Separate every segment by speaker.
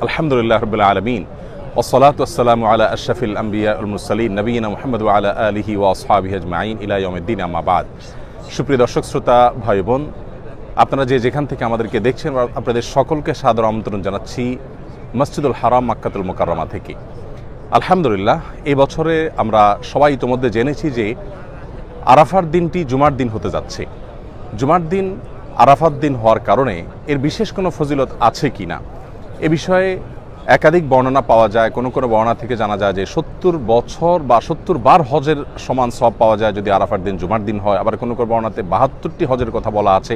Speaker 1: আলহামদুলিল্লাহ রাব্বিল আলামিন ওয়াসসালাতু ওয়াসসালামু আলা আশরাফিল আমবিয়া ওয়াল মুরসালিন নবিয়িনা মুহাম্মদ ওয়া আলা আলিহি ওয়া আসহাবিহি আজমাইন ইলা ইয়াউমিদ্দিন আম্মা বাদ। সুপ্রিয় দর্শক শ্রোতা ভাই বোন, আপনারা যেখান থেকে আমাদেরকে দেখছেন আপনাদের সকলকে সাদর আমন্ত্রণ জানাচ্ছি মসজিদুল হারাম মক্কাতুল মুকাররমা থেকে। আলহামদুলিল্লাহ, এই বছরে আমরা সবাই ইতোমধ্যে জেনেছি যে আরাফার দিনটি জুমার দিন হতে যাচ্ছে। জুমার দিন আরাফাত দিন হওয়ার কারণে এর বিশেষ কোনো ফজিলত আছে কি না এ বিষয়ে একাধিক বর্ণনা পাওয়া যায়। কোনো কোনো বর্ণনা থেকে জানা যায় যে ৭০ বছর বা ৭০ বার হজের সমান সওয়াব পাওয়া যায় যদি আরাফার দিন জুমার দিন হয়। আবার কোনো কোনো বর্ণনাতে ৭২টি হজের কথা বলা আছে।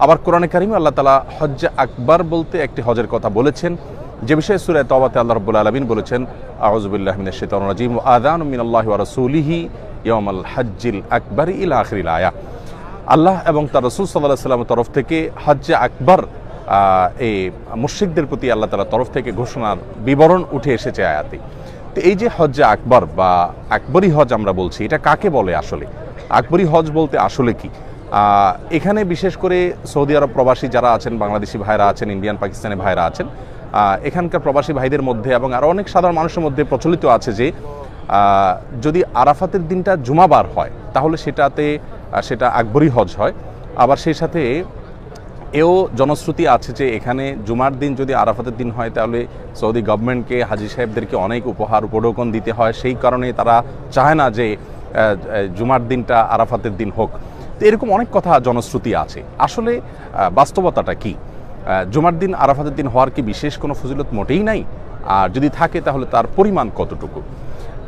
Speaker 1: আবার কোরআনে কারিমে আল্লাহ তাআলা হজ্জে আকবার বলতে একটি হজের কথা বলেছেন, যে বিষয়ে সূরা তাওবাতে আল্লাহ রাব্বুল আলামিন বলেছেন, আউযু বিল্লাহি মিনাশ শাইতানির রাজীম ওয়া আযানুম মিনাল্লাহি ওয়া রাসূলিহি ইয়াওমাল হজ্জিল আকবার ইলা আখিরিল আয়া। আল্লাহ এবং তার রাসূল সাল্লাল্লাহু আলাইহি ওয়াসাল্লামের তরফ থেকে হজ্জে আকবার এই মুশরিকদের প্রতি আল্লাহ তাআলার তরফ থেকে ঘোষণার বিবরণ উঠে এসেছে আয়াতে। তো এই যে হজ্জে আকবার বা আকবরী হজ আমরা বলছি, এটা কাকে বলে আসলে? আকবরী হজ বলতে আসলে কি? এখানে বিশেষ করে সৌদি আরব প্রবাসী যারা আছেন, বাংলাদেশি ভাইরা আছেন, ইন্ডিয়ান পাকিস্তানি ভাইরা আছেন, এখানকার প্রবাসী ভাইদের মধ্যে এবং আরও অনেক সাধারণ মানুষের মধ্যে প্রচলিত আছে যে যদি আরাফাতের দিনটা জুমাবার হয় তাহলে সেটা আকবরী হজ হয়। আবার সেই সাথে এও জনশ্রুতি আছে যে এখানে জুমার দিন যদি আরাফাতের দিন হয় তাহলে সৌদি গভর্নমেন্টকে, হাজি সাহেবদেরকে অনেক উপহার উপঢৌকন দিতে হয়, সেই কারণে তারা চায় না যে জুমার দিনটা আরাফাতের দিন হোক। তো এরকম অনেক কথা জনশ্রুতি আছে। আসলে বাস্তবতাটা কি? জুমার দিন আরাফাতের দিন হওয়ার কি বিশেষ কোনো ফজিলত মোটেই নাই? আর যদি থাকে তাহলে তার পরিমাণ কতটুকু?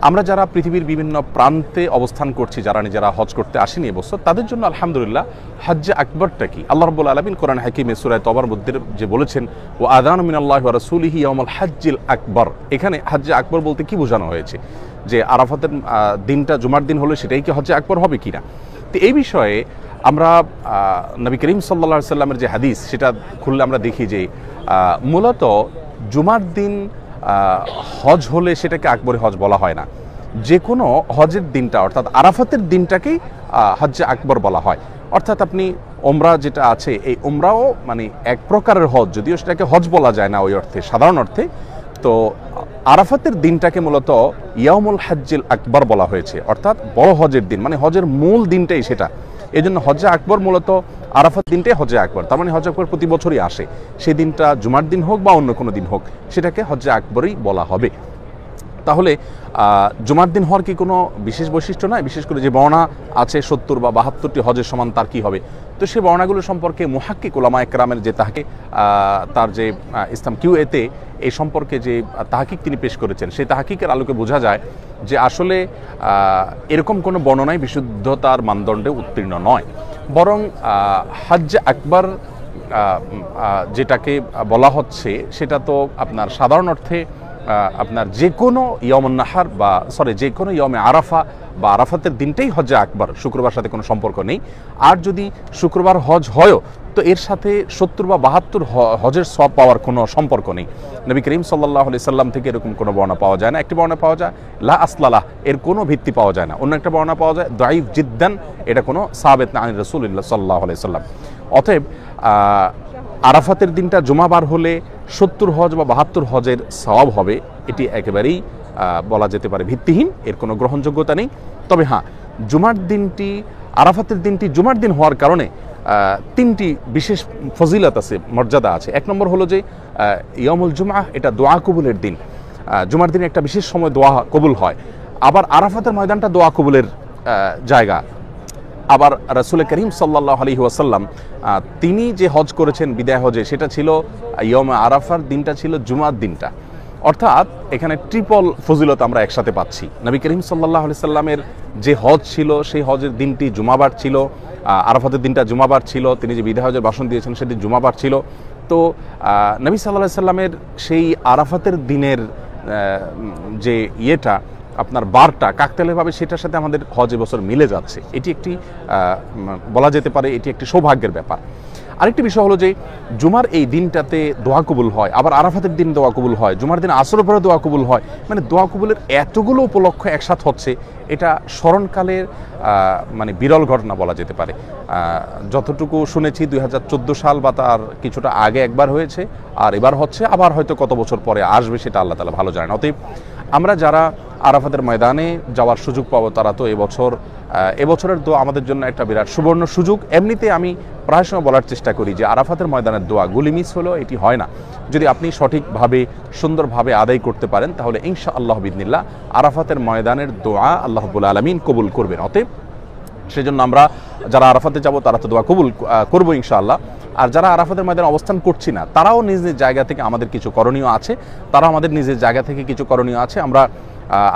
Speaker 1: আমরা যারা পৃথিবীর বিভিন্ন প্রান্তে অবস্থান করছি, যারা নিজেরা হজ করতে আসেনি এবছর, তাদের জন্য আলহামদুলিল্লাহ হজ্জে আকবরটা কি? আল্লাহ রাব্বুল আলামিন কোরআন হাকিমে সূরা তাওবার মধ্যে যে বলেছেন, ওয়া আযানু মিনাল্লাহি ওয়া রাসূলিহি ইয়াওমাল হজ্জিল আকবর, এখানে হজ্জে আকবর বলতে কি বোঝানো হয়েছে? যে আরাফাতের দিনটা জুমার দিন হলে সেটাই কি হজ্জে আকবর হবে কিনা? তো এই বিষয়ে আমরা নবী করিম সাল্লাল্লাহু আলাইহি সাল্লামের যে হাদিস, সেটা খুললে আমরা দেখি যে মূলত জুমার দিন হজ হলে সেটাকে আকবরী হজ বলা হয় না। যে কোনো হজের দিনটা অর্থাৎ আরাফাতের দিনটাকেই হজ্জে আকবর বলা হয়। অর্থাৎ আপনি ওমরা যেটা আছে, এই ওমরাও মানে এক প্রকারের হজ, যদিও সেটাকে হজ বলা যায় না ওই অর্থে, সাধারণ অর্থে। তো আরাফাতের দিনটাকে মূলত ইয়াউমুল হজ্জিল আকবর বলা হয়েছে, অর্থাৎ বড় হজের দিন, মানে হজের মূল দিনটাই সেটা। এই জন্য হজ্জে আকবর মূলত আরাফাত দিনটাই হজ্জে আকবর। তার মানে হজ্জে আকবর প্রতি বছরই আসে, সেই দিনটা জুমার দিন হোক বা অন্য কোনো দিন হোক, সেটাকে হজ্জে আকবরই বলা হবে। তাহলে জুমার দিন হওয়ার কি কোনো বিশেষ বৈশিষ্ট্য নয়? বিশেষ করে যে বর্ণনা আছে ৭০ বা ৭২টি হজের সমান, তার কি হবে? তো সেই বর্ণনাগুলো সম্পর্কে মুহাক্কিক উলামায়ে কেরামের যে তাহকিক, তার যে ইসলাম কিউএতে এই সম্পর্কে যে তাহকিক তিনি পেশ করেছেন, সেই তাহকিকের আলোকে বোঝা যায় যে আসলে এরকম কোনো বর্ণনাই বিশুদ্ধতার মানদণ্ডে উত্তীর্ণ নয়। বরং হজ্জে আকবর যেটাকে বলা হচ্ছে সেটা তো আপনার সাধারণ অর্থে আপনার যে কোনো ইয়মুন নাহার বা যে কোনো ইয়মে আরাফা বা আরাফাতের দিনটাই হজ্জে আকবর, শুক্রবার সাথে কোনো সম্পর্ক নেই। আর যদি শুক্রবার হজ হয়ও তো এর সাথে ৭০ বা ৭২ হজের সওয়াব পাওয়ার কোনো সম্পর্ক নেই। নবী করিম সাল্লাল্লাহু আলাইহি সাল্লাম থেকে এরকম কোনো বর্ণনা পাওয়া যায় না। একটি বর্ণনা পাওয়া যায় লা আসলালাহ, এর কোনো ভিত্তি পাওয়া যায় না। অন্য একটা বর্ণনা পাওয়া যায় দাঈফ জিদ্দান, এটা কোনো সাবিত না আন রাসূলুল্লাহ সাল্লাল্লাহু আলাইহি সাল্লাম। অতএব আরাফাতের দিনটা জুমাবার হলে ৭০ হজ বা ৭২ হজের সওয়াব হবে, এটি একেবারেই বলা যেতে পারে ভিত্তিহীন, এর কোনো গ্রহণযোগ্যতা নেই। তবে হ্যাঁ, জুমার দিনটি, আরাফাতের দিনটি জুমার দিন হওয়ার কারণে তিনটি বিশেষ ফজিলত আছে, মর্যাদা আছে। এক নম্বর হলো যে ইয়ামুল জুমআহ, এটা দোয়া কবুলের দিন। জুমার দিনে একটা বিশেষ সময় দোয়া কবুল হয়। আবার আরাফাতের ময়দানটা দোয়া কবুলের জায়গা। আবার রাসূল করিম সাল্লাল্লাহু আলাইহি ওয়াসাল্লাম তিনি যে হজ করেছেন বিদায় হজে, সেটা ছিল ইয়মে আরাফার দিনটা ছিল জুমার দিনটা। অর্থাৎ এখানে ট্রিপল ফজিলত আমরা একসাথে পাচ্ছি। নবী করিম সাল্লাল্লাহু আলাইহি সাল্লামের যে হজ ছিল সেই হজের দিনটি জুমাবার ছিল, আরাফাতের দিনটা জুমাবার ছিল, তিনি যে বিদায় হজের ভাষণ দিয়েছেন সেদিন জুমাবার ছিল। তো নবী সাল্লাল্লাহু আলাইহি সাল্লামের সেই আরাফাতের দিনের যে ইয়েটা আপনার বারটা কাকতালীয়ভাবে সেটার সাথে আমাদের হজ এবছর মিলে যাচ্ছে। এটি একটি বলা যেতে পারে এটি একটি সৌভাগ্যের ব্যাপার। আরেকটি বিষয় হলো যে জুমার এই দিনটাতে দোয়া কবুল হয়, আবার আরাফাতের দিন দোয়া কবুল হয়, জুমার দিন আসরের পরে দোয়া কবুল হয়, মানে দোয়া কবুলের এতগুলো উপলক্ষ একসাথে হচ্ছে, এটা স্মরণকালের মানে বিরল ঘটনা বলা যেতে পারে। যতটুকু শুনেছি 2014 সাল বা তার কিছুটা আগে একবার হয়েছে, আর এবার হচ্ছে, আবার হয়তো কত বছর পরে আসবে সেটা আল্লাহ তাআলা ভালো জানেন। অতএব আমরা যারা আরাফাতের ময়দানে যাওয়ার সুযোগ পাবো তারা তো এবছরের দোয়া আমাদের জন্য একটা বিরাট সুবর্ণ সুযোগ। এমনিতে আমি প্রায় সময় বলার চেষ্টা করি যে আরাফাতের ময়দানের দোয়া গুলি মিস হলেও এটি হয় না। যদি আপনি সঠিকভাবে সুন্দরভাবে আদায় করতে পারেন তাহলে ইনশাআল্লাহ বিইذনিল্লাহ আরাফাতের ময়দানের দোয়া আল্লাহ রাব্বুল আলামিন কবুল করবেন। অতএব সেজন্য আমরা যারা আরাফাতে যাব তারা তো দোয়া কবুল করবো ইনশাআল্লাহ। আর যারা আরাফাতের ময়দানে অবস্থান করছি না তারাও নিজ নিজ জায়গা থেকে আমাদের কিছু করণীয় আছে, তারা আমাদের নিজের জায়গা থেকে কিছু করণীয় আছে। আমরা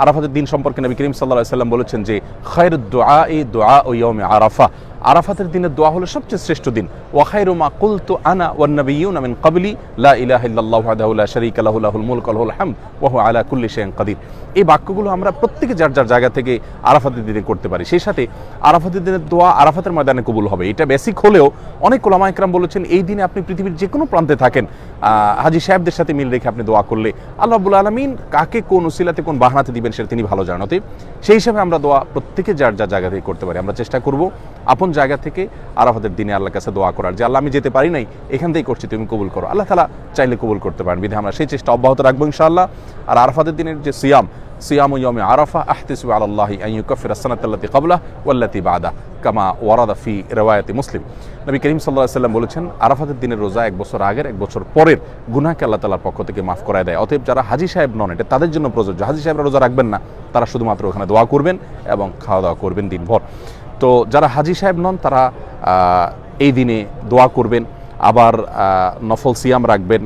Speaker 1: আরাফাতের দিন সম্পর্কে নবী করিম সাল্লাল্লাহু আলাইহি ওয়াসাল্লাম বলেছেন যে খায়রুদ দুআই দুআউ ইয়াউমি আরাফা, আরাফাতের দিনের দোয়া হলো সবচেয়ে শ্রেষ্ঠ দিন। ওয়া খায়রু মা কুলতু আনা ওয়ান নাবিয়্যুনা মিন ক্বাবলি লা ইলাহা ইল্লাল্লাহু ওয়াহদাহু লা শারীকা লাহু লাহুল মুলকু ওয়া লাহুল হামদ ওয়া হুয়া আলা কুল্লি শাইইন কাদির। এই বাক্যগুলো আমরা প্রত্যেকে যার যার জায়গা থেকে আরাফাতের দিনে করতে পারি। সেই সাথে আরাফাতের দিনের দোয়া আরাফাতের ময়দানে কবুল হবে, এটা বেসিক হলেও অনেক উলামা ইকরাম বলেছেন এই দিনে আপনি পৃথিবীর যে কোনো প্রান্তে থাকেন, হাজী সাহেবদের সাথে মিল রেখে আপনি দোয়া করলে আল্লাহ রাব্বুল আলামিন কাকে কোন উসিলাতে কোন বাহানাতে দিবেন সেটা তিনি ভালো জানেন। অতএব সেই হিসাবে আমরা দোয়া প্রত্যেকে যার যার জায়গা থেকে করতে পারি। আমরা চেষ্টা করব আপন জায়গা থেকে আরাফাতের দিনে আল্লাহর কাছে দোয়া করার, যে আল্লাহ আমি যেতে পারি নাই, এখান থেকেই করছি, তুমি কবুল করো। আল্লাহ তাআলা চাইলে কবুল করতে পারেন, বিধায় আমরা সেই চেষ্টা অব্যাহত রাখবো ইনশাআল্লাহ। আর আরাফাতের দিনের যে সিয়াম ইয়াউমি আরাফা আহতাসিবু আলাল্লাহি আন ইউকাফিরা সানাতাল্লাতী ক্বাবলাহু ওয়াল্লাতী বা'দাহু কামা ওয়ারাদা ফি রিওয়ায়াতি মুসলিম। নবী করিম সাল্লাল্লাহু আলাইহি ওয়াসাল্লাম বলেছেন আরাফাতের দিনের রোজা এক বছর আগের, এক বছর পরের গুনাহকে আল্লাহ তাআলার পক্ষ থেকে মাফ করায় দেয়। অতএব যারা হাজী সাহেব নন, এটা তাদের জন্য প্রযোজ্য। হাজী সাহেবরা রোজা রাখবেন না, তারা শুধুমাত্র ওখানে দোয়া করবেন এবং খাওয়া দাওয়া করবেন দিনভর। তো যারা হাজী সাহেব নন তারা এই দিনে দোয়া করবেন, আবার নফল সিয়াম রাখবেন,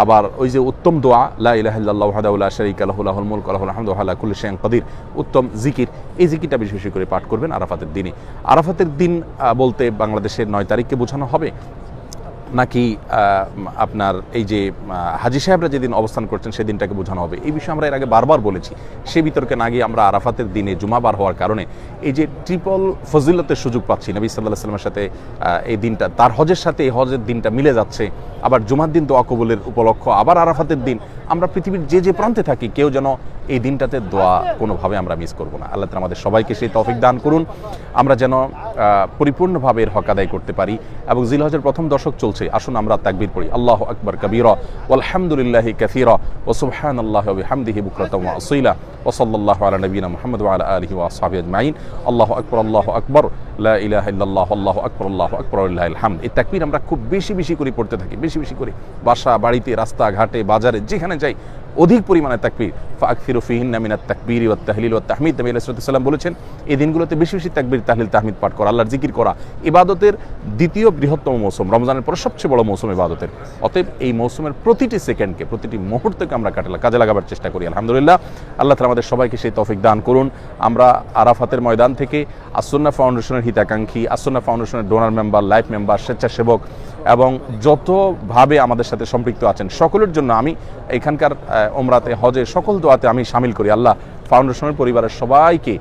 Speaker 1: আবার ওই যে উত্তম দোয়া লা ইলাহা ইল্লাল্লাহু ওয়াহদাহু লা শারীকা লাহু লাহুল মুলকু ওয়া লাহুল হামদু ওয়া আলা কুল্লি শাইইন কাদির, উত্তম জিকির, এই জিকিরটা বেশি বেশি করে পাঠ করবেন আরাফাতের দিনে। আরাফাতের দিন বলতে বাংলাদেশের 9 তারিখকে বোঝানো হবে নাকি আপনার এই যে হাজী সাহেবরা যেদিন অবস্থান করছেন সেদিনটাকে বোঝানো হবে, এই বিষয়ে আমরা এর আগে বারবার বলেছি। সে বিতর্কে না গিয়ে আমরা আরাফাতের দিনে জুমাবার হওয়ার কারণে এই যে ট্রিপল ফজিলতের সুযোগ পাচ্ছি, নবী সাল্লাল্লাহু আলাইহি ওয়াসাল্লামের সাথে এই দিনটা, তার হজের সাথে এই হজের দিনটা মিলে যাচ্ছে, আবার জুমার দিন দোয়া কবুলের উপলক্ষ, আবার আরাফাতের দিন। আমরা পৃথিবীর যে প্রান্তে থাকি কেউ যেন এই দিনটাতে দোয়া কোনোভাবে আমরা মিস করব না। আল্লাহ তাআলা আমাদের সবাইকে সেই তৌফিক দান করুন, আমরা যেন পরিপূর্ণভাবে এর হক আদায় করতে পারি। এবং জিলহজের প্রথম দশক চলছে, আসুন আমরা তাকবীর পড়ি, আল্লাহু আকবার কাবীরা ওয়ালহামদুলিল্লাহি কাসীরা ওয়া সুবহানাল্লাহি ওয়া বিহামদিহি বুকরাতাও ওয়া আসীলা ওয়া সাল্লাল্লাহু আলা নবিয়িনা মুহাম্মদ ওয়া আলা আলিহি ওয়া আসহাবিহি আজমাইন। আল্লাহু আকবার লা ইলাহা ইল্লাল্লাহ আল্লাহু আকবার ওয়ালিল্লাহিল হামদ। এই তাকবীর আমরা খুব বেশি বেশি করে পড়তে থাকি, বেশি বেশি করে বাসা বাড়িতে, রাস্তাঘাটে, বাজারে, যেখানে যাই অধিক পরিমাণে তাকবীর। ফাকসিরু ফিহিন্না মিনাত তাকবীরি ওয়াত তাহলিল ওয়াত তাহমিদ। নবী আলাইহিস সালাম বলেছেন এই দিনগুলোতে বেশি বেশি তাকবীর, তাহলিল, তাহমিদ পাঠ করা, আল্লাহর জিকির করা। ইবাদতের দ্বিতীয় বৃহত্তম মৌসুম, রমজানের পর সবচেয়ে বড় মৌসুম ইবাদতের। অতএব এই মৌসুমের প্রতিটি সেকেন্ডকে, প্রতিটি মুহূর্তকে আমরা কাজে লাগাবার চেষ্টা করি। আলহামদুলিল্লাহ, আল্লাহ তাআলা আমাদের সবাইকে সেই তৌফিক দান করুন। আমরা আরাফাতের ময়দান থেকে আসুন্নাহ ফাউন্ডেশনের হিতাকাঙ্ক্ষী, আসুন্নাহ ফাউন্ডেশনের ডোনার মেম্বার, লাইফ মেম্বার, স্বেচ্ছাসেবক এবং যতভাবে আমাদের সাথে সম্পৃক্ত আছেন সকলের জন্য আমি এখানকার ওমরাতে, হজে, সকল দোয়াতে আমি শামিল করি। আল্লাহ ফাউন্ডেশনের পরিবারের সবাইকে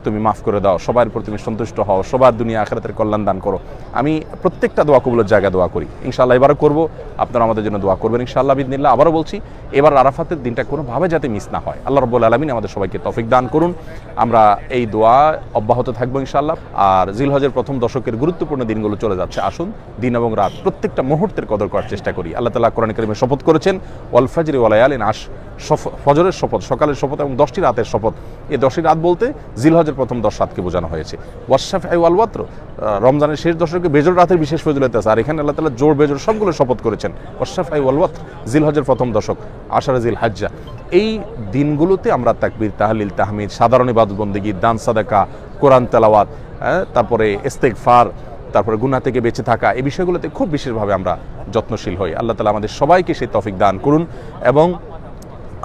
Speaker 1: তুমি মাফ করে দাও, সবার উপর তুমি সন্তুষ্ট হও, সবার দুনিয়া আখিরাতের কল্যাণ দান করো। আমি প্রত্যেকটা দোয়া কবুলের জায়গায় দোয়া করি, ইনশাআল্লাহ এবারও করব। আপনারা আমাদের জন্য দোয়া করবেন ইনশাআল্লাহ বিইذনিল্লাহ। আবারও বলছি, এবার আরাফাতের দিনটা কোনোভাবে যাতে মিস না হয়, আল্লাহ রাব্বুল আলামিন আমাদের সবাইকে তৌফিক দান করুন। আমরা এই দোয়া অব্যাহত থাকবো ইনশাআল্লাহ। আর জিলহজের প্রথম দশকের গুরুত্বপূর্ণ দিনগুলো চলে যাচ্ছে, আসুন দিন এবং রাত প্রত্যেকটা মুহূর্তের কদর করার চেষ্টা করি। আল্লাহ তাআলা কোরআনে কারিমে শপথ করেছেন, ওয়াল ফাজরি ওয়া লায়ালিন আশ, ফজরের শপথ, সকালের শপথ এবং 10টি রাতের শপথ। এই 10টি রাত বলতে জিলহজের প্রথম 10 রাতকে বোঝানো হয়েছে। ওয়াশফাই ওয়াল ওয়াতর, রমজানের শেষ দশকে বেজর রাতের বিশেষ ফজিলত আছে, আর এখানে আল্লাহ তাআলা জোর বেজর সবগুলো শপথ করেছেন। ওয়াশফাই ওয়াল ওয়াতর, জিলহজের প্রথম দশক, আশারা জিল হাজ্জা, এই দিনগুলোতে আমরা তাকবীর, তাহলিল, তাহমিদ, সাধারণ ইবাদত বন্দেগী, দান সাদাকা, কোরআন তেলাওয়াত, তারপরে ইস্তেগফার, তারপরে গুনাহ থেকে বেঁচে থাকা, এই বিষয়গুলোতে খুব বিশেষভাবে আমরা যত্নশীল হই। আল্লাহ তাআলা আমাদের সবাইকে সেই তৌফিক দান করুন। এবং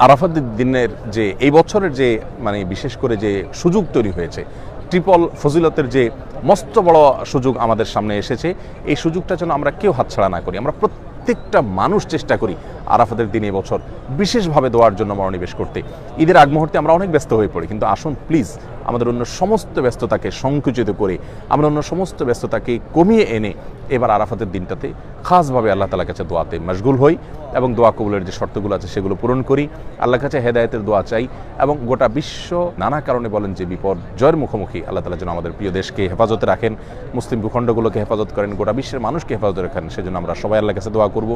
Speaker 1: আরাফাতের দিনের যে এই বছরের যে মানে বিশেষ করে যে সুযোগ তৈরি হয়েছে, ট্রিপল ফজিলতের যে মস্ত বড় সুযোগ আমাদের সামনে এসেছে, এই সুযোগটা যেন আমরা কেউ হাতছাড়া না করি। আমরা প্রত্যেকটা মানুষ চেষ্টা করি আরাফাতের দিন এবছর বিশেষভাবে দোয়ার জন্য মনোনিবেশ করতে। ঈদের আগ মুহূর্তে আমরা অনেক ব্যস্ত হয়ে পড়ি, কিন্তু আসুন প্লিজ আমাদের অন্য সমস্ত ব্যস্ততাকে সংকুচিত করে, আমরা অন্য সমস্ত ব্যস্ততাকে কমিয়ে এনে এবার আরাফাতের দিনটাতে খাসভাবে আল্লাহ তাআলার কাছে দোয়াতে মশগুল হই এবং দোয়া কবুলের যে শর্তগুলো আছে সেগুলো পূরণ করি। আল্লাহর কাছে হেদায়েতের দোয়া চাই এবং গোটা বিশ্ব নানা কারণে বলেন যে বিপর্যয়ের মুখোমুখি, আল্লাহ তাআলা যেন আমাদের প্রিয় দেশকে হেফাজতে রাখেন, মুসলিম ভূখণ্ডগুলোকে হেফাজত করেন, গোটা বিশ্বের মানুষকে হেফাজতে রাখেন। সেজন্য আমরা সবাই আল্লাহর কাছে দোয়া করব,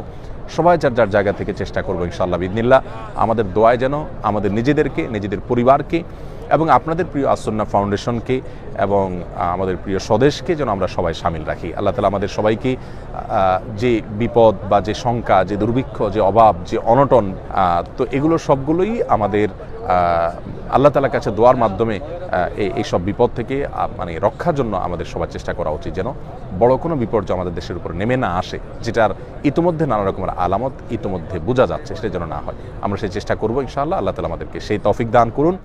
Speaker 1: সবাই যার যার জায়গা থেকে চেষ্টা করবো ইনশাআল্লাহ বিইذনিল্লাহ আমাদের দোয়ায় যেন আমাদের নিজেদেরকে, নিজেদের পরিবারকে এবং আপনাদের প্রিয় আসন্না ফাউন্ডেশনকে এবং আমাদের প্রিয় স্বদেশকে যেন আমরা সবাই শামিল রাখি। আল্লাহ তাআলা আমাদের সবাইকে যে বিপদ বা যে শঙ্কা, যে দুর্ভিক্ষ, যে অভাব, যে অনটন, তো এগুলো সবগুলোই আমাদের আল্লাহ তাআলার কাছে দোয়ার মাধ্যমে এই সব বিপদ থেকে মানে রক্ষার জন্য আমাদের সবার চেষ্টা করা উচিত, যেন বড় কোনো বিপর্যয় আমাদের দেশের উপর নেমে না আসে, যেটার ইতিমধ্যে নানা রকমের আলামত ইতিমধ্যে বোঝা যাচ্ছে, সেটা যেন না হয়। আমরা সেই চেষ্টা করবো ইনশাআল্লাহ। আল্লাহ তাআলা আমাদেরকে সেই তৌফিক দান করুন।